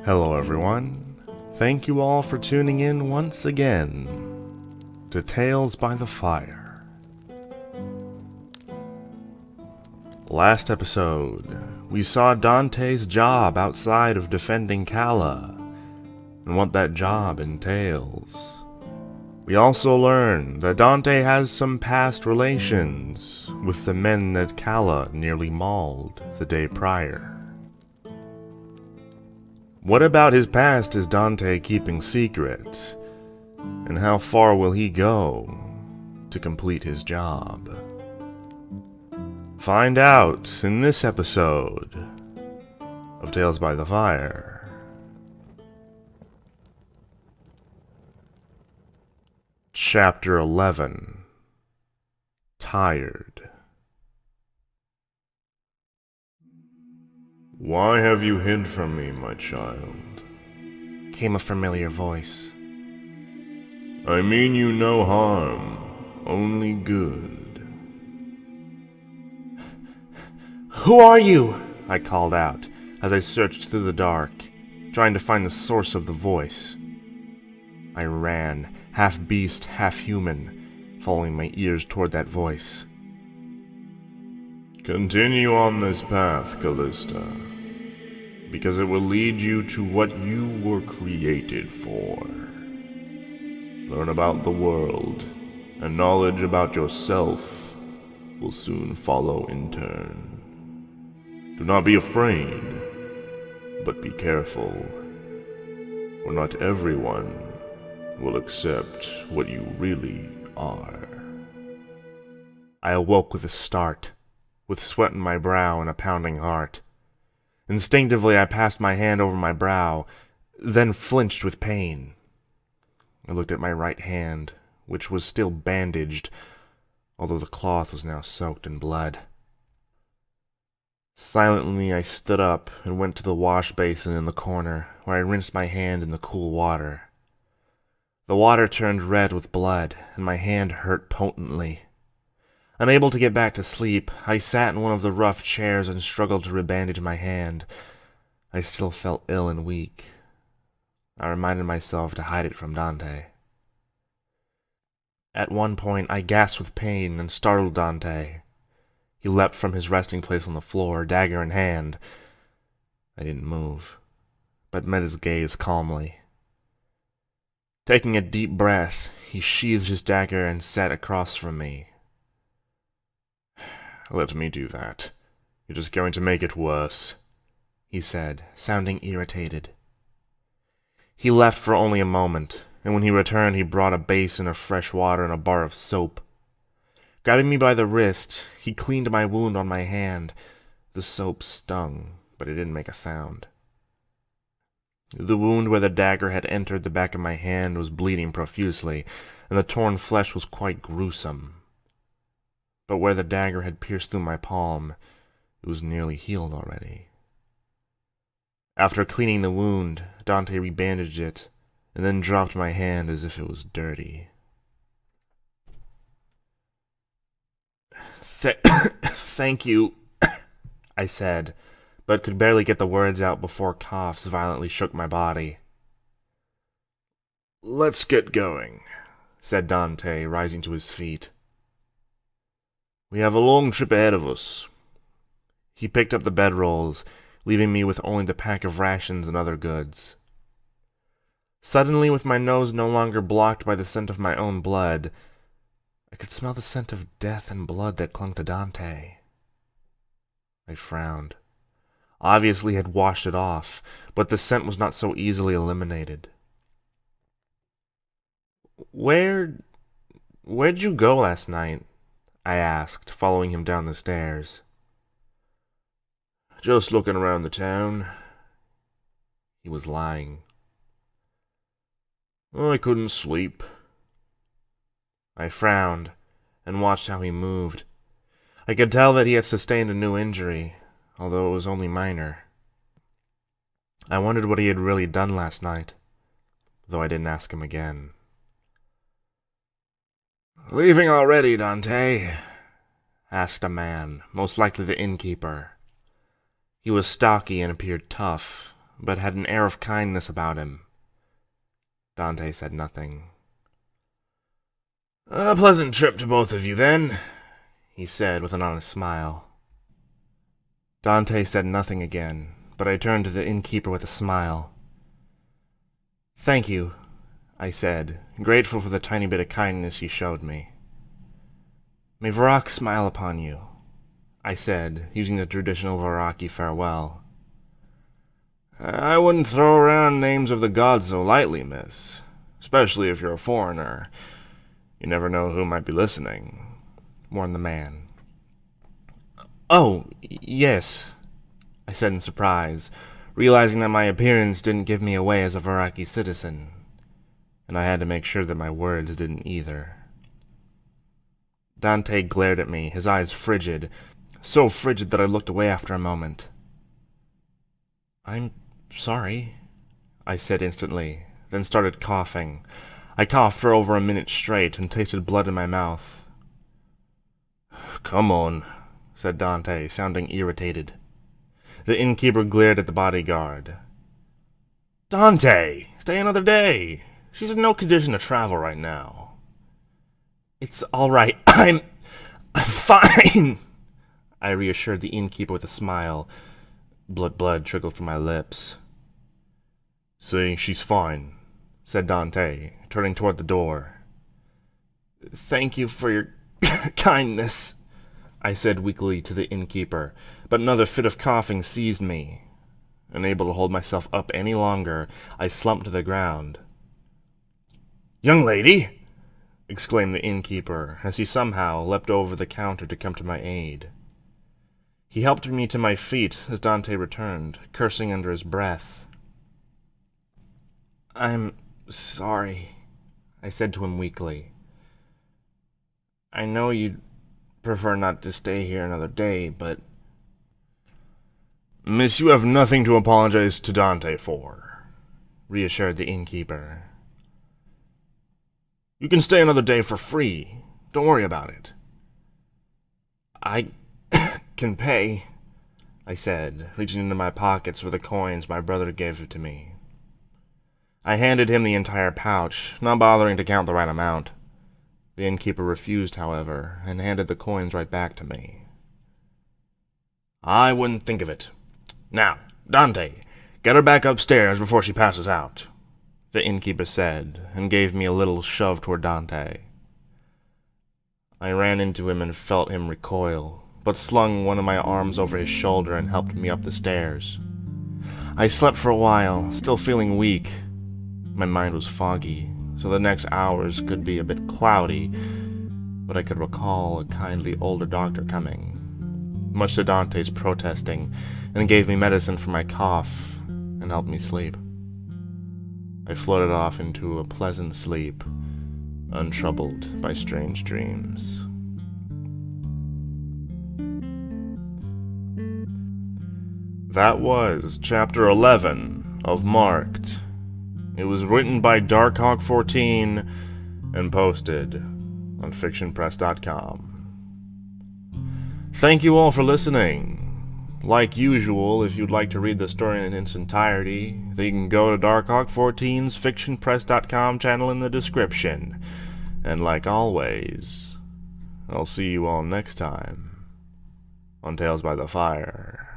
Hello everyone, thank you all for tuning in once again to Tales by the Fire. Last episode, we saw Dante's job outside of defending Calla, and what that job entails. We also learned that Dante has some past relations with the men that Calla nearly mauled the day prior. What about his past is Dante keeping secret? And how far will he go to complete his job? Find out in this episode of Tales by the Fire. Chapter 11. Tired. "Why have you hid from me, my child?" came a familiar voice. "I mean you no harm, only good." "Who are you?" I called out as I searched through the dark, trying to find the source of the voice. I ran, half beast, half human, following my ears toward that voice. "Continue on this path, Callista, because it will lead you to what you were created for. Learn about the world, and knowledge about yourself will soon follow in turn. Do not be afraid, but be careful, for not everyone will accept what you really are." I awoke with a start, with sweat in my brow and a pounding heart. Instinctively, I passed my hand over my brow, then flinched with pain. I looked at my right hand, which was still bandaged, although the cloth was now soaked in blood. Silently, I stood up and went to the wash basin in the corner, where I rinsed my hand in the cool water. The water turned red with blood, and my hand hurt potently. Unable to get back to sleep, I sat in one of the rough chairs and struggled to rebandage my hand. I still felt ill and weak. I reminded myself to hide it from Dante. At one point, I gasped with pain and startled Dante. He leapt from his resting place on the floor, dagger in hand. I didn't move, but met his gaze calmly. Taking a deep breath, he sheathed his dagger and sat across from me. "Let me do that. You're just going to make it worse," he said, sounding irritated. He left for only a moment, and when he returned he brought a basin of fresh water and a bar of soap. Grabbing me by the wrist, he cleaned my wound on my hand. The soap stung, but it didn't make a sound. The wound where the dagger had entered the back of my hand was bleeding profusely, and the torn flesh was quite gruesome. But where the dagger had pierced through my palm, it was nearly healed already. After cleaning the wound, Dante rebandaged it, and then dropped my hand as if it was dirty. Thank you, I said, but could barely get the words out before coughs violently shook my body. "Let's get going," said Dante, rising to his feet. "We have a long trip ahead of us." He picked up the bedrolls, leaving me with only the pack of rations and other goods. Suddenly, with my nose no longer blocked by the scent of my own blood, I could smell the scent of death and blood that clung to Dante. I frowned. Obviously, he had washed it off, but the scent was not so easily eliminated. Where'd you go last night?" I asked, following him down the stairs. "Just looking around the town." He was lying. "I couldn't sleep." I frowned and watched how he moved. I could tell that he had sustained a new injury, although it was only minor. I wondered what he had really done last night, though I didn't ask him again. "Leaving already, Dante?" asked a man, most likely the innkeeper. He was stocky and appeared tough, but had an air of kindness about him. Dante said nothing. "A pleasant trip to both of you, then," he said with an honest smile. Dante said nothing again, but I turned to the innkeeper with a smile. "Thank you," I said, grateful for the tiny bit of kindness he showed me. "May Varrock smile upon you," I said, using the traditional Varrocky farewell. "I wouldn't throw around names of the gods so lightly, miss, especially if you're a foreigner. You never know who might be listening," warned the man. "Oh, yes," I said in surprise, realizing that my appearance didn't give me away as a Varrocky citizen, and I had to make sure that my words didn't either. Dante glared at me, his eyes frigid, so frigid that I looked away after a moment. "I'm sorry," I said instantly, then started coughing. I coughed for over a minute straight and tasted blood in my mouth. "Come on," said Dante, sounding irritated. The innkeeper glared at the bodyguard. "Dante, stay another day. She's in no condition to travel right now." "It's all right. I'm fine," I reassured the innkeeper with a smile. Blood trickled from my lips. "See, she's fine," said Dante, turning toward the door. "Thank you for your kindness," I said weakly to the innkeeper, but another fit of coughing seized me. Unable to hold myself up any longer, I slumped to the ground. "Young lady!" exclaimed the innkeeper, as he somehow leapt over the counter to come to my aid. He helped me to my feet as Dante returned, cursing under his breath. "I'm sorry," I said to him weakly. "I know you'd prefer not to stay here another day, but—" "Miss, you have nothing to apologize to Dante for," reassured the innkeeper. "You can stay another day for free. Don't worry about it." "I can pay," I said, reaching into my pockets for the coins my brother gave to me. I handed him the entire pouch, not bothering to count the right amount. The innkeeper refused, however, and handed the coins right back to me. "I wouldn't think of it. Now, Dante, get her back upstairs before she passes out," the innkeeper said, and gave me a little shove toward Dante. I ran into him and felt him recoil, but slung one of my arms over his shoulder and helped me up the stairs. I slept for a while, still feeling weak. My mind was foggy, so the next hours could be a bit cloudy, but I could recall a kindly older doctor coming, much to Dante's protesting, and gave me medicine for my cough and helped me sleep. I floated off into a pleasant sleep, untroubled by strange dreams. That was Chapter 11 of Marked. It was written by Darkhawk14 and posted on fictionpress.com. Thank you all for listening. Like usual, if you'd like to read the story in its entirety, then you can go to Darkhawk14's fictionpress.com channel in the description. And like always, I'll see you all next time on Tales by the Fire.